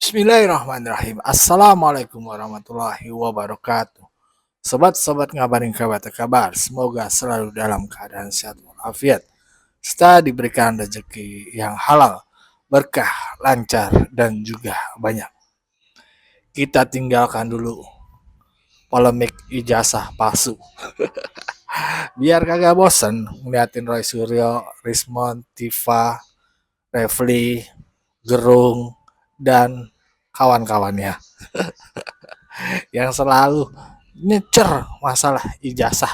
Bismillahirrahmanirrahim. Assalamualaikum warahmatullahi wabarakatuh. Sobat-sobat ngabarin kabar kabar, semoga selalu dalam keadaan sehat walafiat, serta diberikan rezeki yang halal, berkah, lancar, dan juga banyak. Kita tinggalkan dulu polemik ijazah palsu. Biar kagak bosen ngeliatin Roy Suryo, Rismond, Tifa, Refli, Gerung, dan kawan-kawannya yang selalu nyecer masalah ijazah.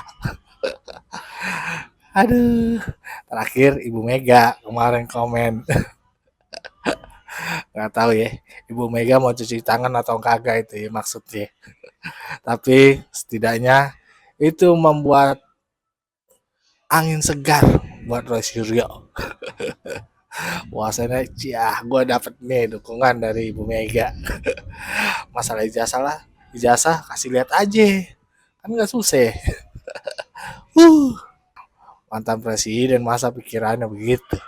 Aduh, terakhir Ibu Mega kemarin komen, nggak tahu ya, Ibu Mega mau cuci tangan atau kagak itu ya maksudnya. Tapi setidaknya itu membuat angin segar buat Roy Suryo. Puasanya gue dapet nih dukungan dari Ibu Mega. Masalah ijazah kasih lihat aja, kan nggak susah. Mantan presiden masa pikirannya begitu.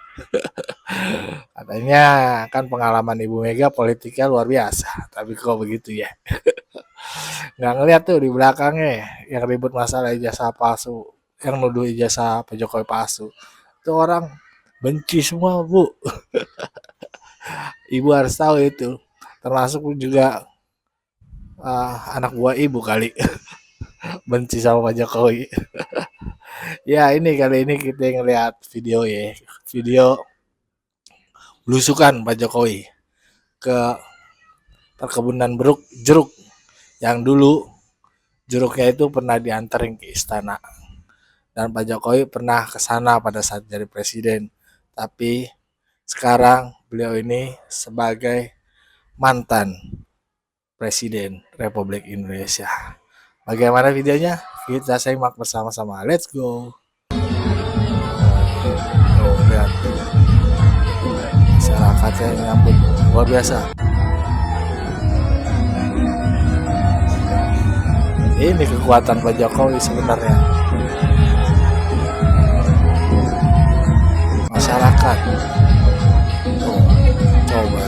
Katanya kan pengalaman Ibu Mega politiknya luar biasa, tapi kok begitu ya. Nggak ngeliat tuh di belakangnya yang ribut masalah ijazah palsu, yang nuduh ijazah Pak Jokowi palsu. Itu orang benci semua, Bu. Ibu harus tahu itu. Termasuk juga anak buah ibu kali benci sama Pak Jokowi. Ya ini kali ini kita ngeliat video ya, video belusukan Pak Jokowi ke perkebunan jeruk yang dulu jeruknya itu pernah diantarin ke istana, dan Pak Jokowi pernah ke sana pada saat jadi presiden. Tapi sekarang beliau ini sebagai mantan presiden Republik Indonesia. Bagaimana videonya? Kita simak bersama-sama. Let's go. Oh, lihat. Masyarakatnya nyambut luar biasa. Ini kekuatan Pak Jokowi sebenarnya. Masyarakat. Oh, coba.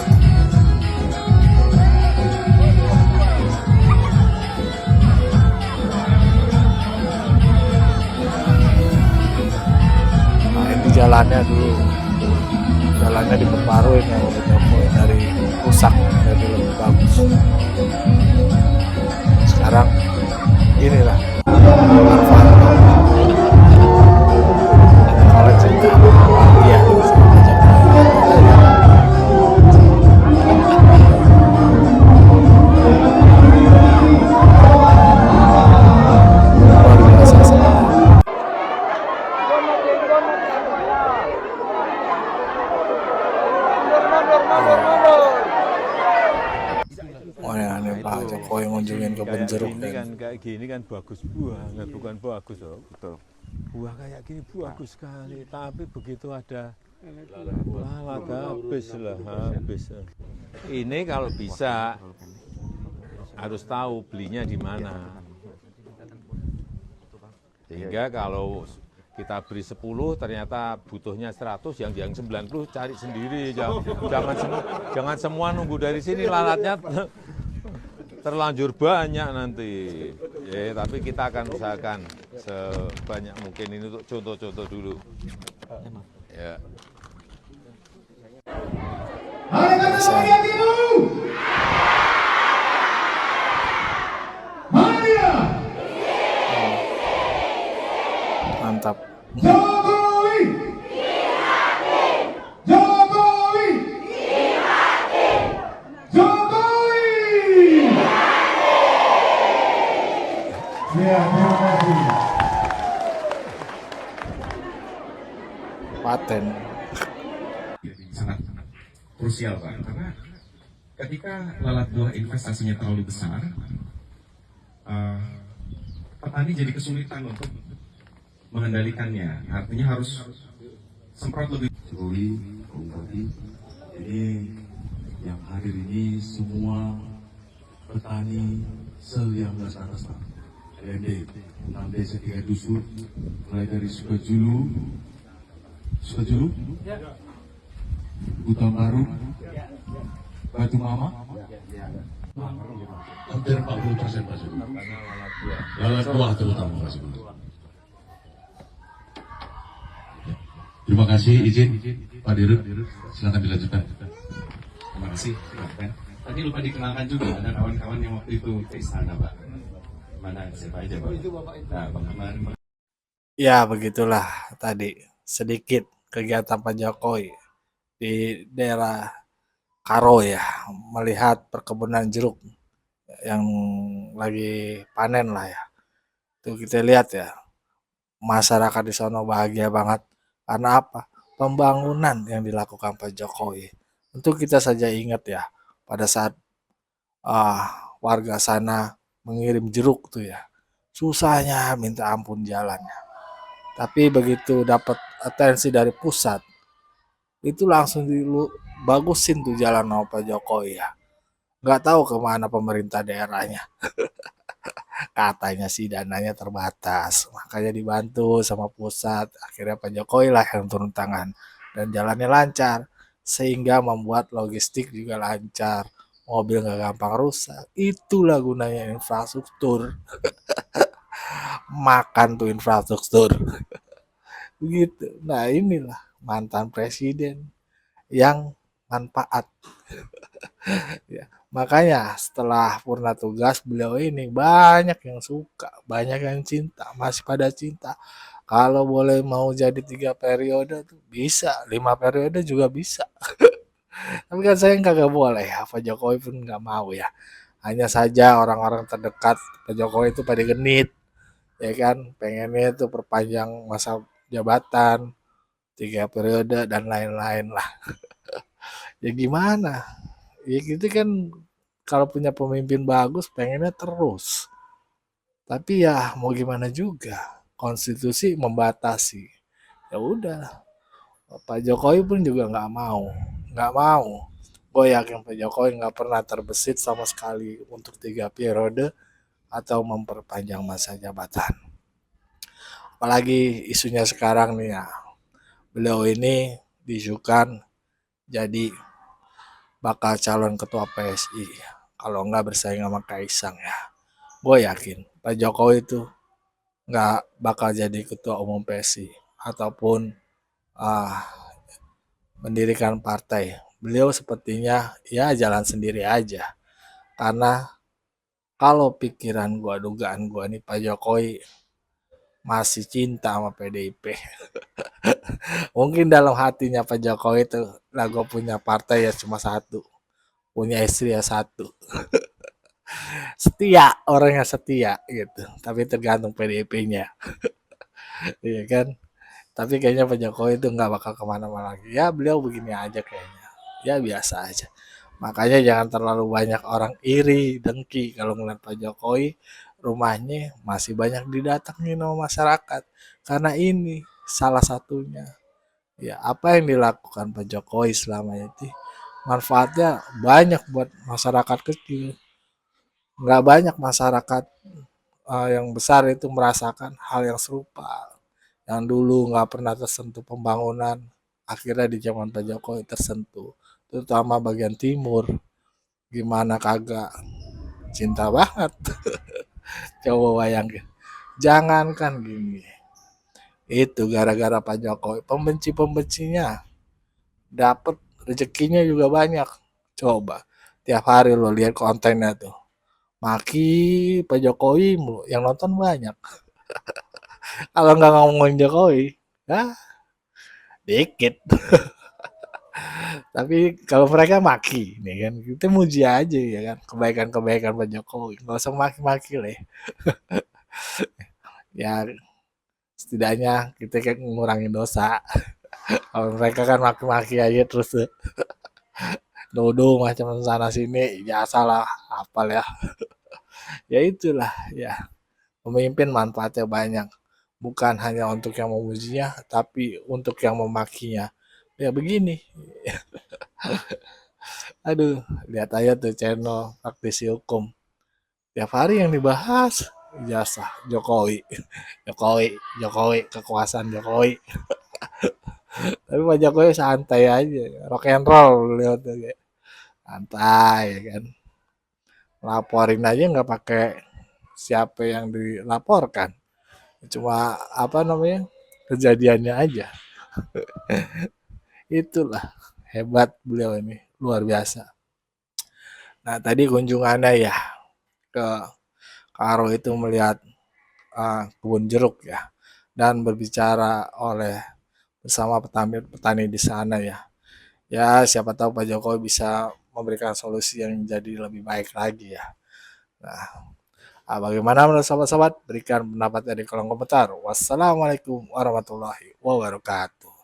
Nah, ini jalannya dulu. Jalannya diperbarui yang Pak Jokowi, dari rusak jadi lebih bagus. Sekarang inilah manfaat kalau cerita bahagia sama luar biasa sekali. Oh ya, ini Pak Jokowi ngunjungin kebun jeruk kan kayak gini kan bagus buahnya, bukan bagus loh. Betul. Buah kayak gini bagus sekali, tapi begitu ada lalat habis. Ini kalau bisa harus tahu belinya di mana. Sehingga kalau kita beri 10 ternyata butuhnya 100, yang 90 cari sendiri. Jangan semua nunggu dari sini, lalatnya terlanjur banyak nanti. Ya, tapi kita akan usahakan sebanyak mungkin ini untuk contoh-contoh dulu. Ya. Mantap. Jokowi, Jokowi, Jokowi. Ya, terima kasih. Paten. Sangat krusial Pak, karena ketika lalat buah investasinya terlalu besar, petani jadi kesulitan untuk mengendalikannya. Artinya harus semprot lebih. Jokowi, Bung Budi, ini yang hadir ini semua petani se-yang atas LMD, 6 desa 3 dusun, mulai dari Sukajulu, Hutan Baru, Batu Mama, Hampir 40% Pak Jokowi. Karena lalat buah. Lalat buah terutama Pak Jokowi. Terima kasih, izin Pak Dirut, silakan dilanjutkan. Terima kasih. Silahkan. Tadi lupa dikenalkan juga ada kawan-kawan yang waktu itu ke istana, Pak. Mana siapa aja, Pak? Nah, Bang kemarin. Ya begitulah tadi sedikit kegiatan Pak Jokowi di daerah Karo ya, melihat perkebunan jeruk yang lagi panen lah ya. Itu kita lihat ya, masyarakat di sana bahagia banget. Karena apa? Pembangunan yang dilakukan Pak Jokowi. Tentu kita saja ingat ya, pada saat warga sana mengirim jeruk tuh ya, susahnya minta ampun jalannya. Tapi begitu dapat atensi dari pusat, itu langsung dibagusin tuh jalan sama Pak Jokowi ya. Nggak tahu kemana pemerintah daerahnya. Katanya sih dananya terbatas, makanya dibantu sama pusat. Akhirnya Pak Jokowi lah yang turun tangan dan jalannya lancar, sehingga membuat logistik juga lancar. Mobil nggak gampang rusak. Itulah gunanya infrastruktur. Makan tuh infrastruktur. Begitu. Nah inilah mantan presiden yang manfaat. Ya, makanya setelah purna tugas beliau ini banyak yang suka, banyak yang cinta, masih pada cinta. Kalau boleh mau jadi 3 periode tuh bisa, 5 periode juga bisa. Tapi kan saya kagak boleh ya, Pak Jokowi pun nggak mau ya. Hanya saja orang-orang terdekat Pak Jokowi itu pada genit, ya kan, pengennya itu perpanjang masa jabatan, 3 periode dan lain-lain lah. Ya gimana? Ya gitu kan kalau punya pemimpin bagus pengennya terus. Tapi ya mau gimana juga, konstitusi membatasi. Ya udah, Pak Jokowi pun juga nggak mau. Gue yakin Pak Jokowi nggak pernah terbesit sama sekali untuk 3 periode atau memperpanjang masa jabatan. Apalagi isunya sekarang nih ya, beliau ini diisukan jadi bakal calon ketua PSI. Kalau nggak bersaing sama Kaisang ya. Gue yakin Pak Jokowi itu nggak bakal jadi ketua umum PSI ataupun uh, mendirikan partai. Beliau sepertinya ya jalan sendiri aja. Karena kalau pikiran gua, dugaan gua nih Pak Jokowi masih cinta sama PDIP. Mungkin dalam hatinya Pak Jokowi itu lah gua punya partai ya cuma satu. Punya istri ya satu. Setia, orangnya setia gitu. Tapi tergantung PDIP-nya. Iya kan? Tapi kayaknya Pak Jokowi itu nggak bakal kemana-mana lagi. Ya beliau begini aja kayaknya. Ya biasa aja. Makanya jangan terlalu banyak orang iri, dengki kalau ngeliat Pak Jokowi rumahnya masih banyak didatengin sama masyarakat. Karena ini salah satunya. Ya apa yang dilakukan Pak Jokowi selama ini manfaatnya banyak buat masyarakat kecil. Nggak banyak masyarakat yang besar itu merasakan hal yang serupa. Yang dulu nggak pernah tersentuh pembangunan, akhirnya di zaman Pak Jokowi tersentuh. Terutama bagian timur, gimana kagak cinta banget. Coba bayangin, jangankan gini, itu gara-gara Pak Jokowi, pembenci-pembencinya dapat rezekinya juga banyak. Coba tiap hari lo lihat kontennya tuh, maki Pak Jokowi mulu, yang nonton banyak. Kalau nggak ngomongin Jokowi, ya dikit. Tapi kalau mereka maki, nih kan kita muji aja ya kan kebaikan-kebaikan Pak Jokowi, nggak usah maki-maki lah. Ya setidaknya kita kan ngurangin dosa. Kalau mereka kan maki-maki aja terus nuduh macam sana sini, ya salah apal ya. Ya itulah ya, pemimpin manfaatnya banyak. Bukan hanya untuk yang memujinya, tapi untuk yang memakinya. Ya begini. Aduh, lihat aja tuh channel praktisi hukum. Tiap hari yang dibahas ijazah Jokowi. Jokowi, Jokowi, kekuasaan Jokowi. Tapi Pak Jokowi santai aja, rock and roll lihat tuh kayak santai ya kan. laporin aja nggak pakai siapa yang dilaporkan, cuma apa namanya kejadiannya aja. Itulah hebat beliau ini, luar biasa. Nah tadi kunjungannya ya ke Karo itu melihat kebun jeruk ya, dan berbicara oleh bersama petani di sana ya. Ya siapa tahu Pak Jokowi bisa memberikan solusi yang jadi lebih baik lagi ya. Nah, bagaimana menurut sahabat-sahabat? Berikan pendapatnya di kolom komentar. Wassalamualaikum warahmatullahi wabarakatuh.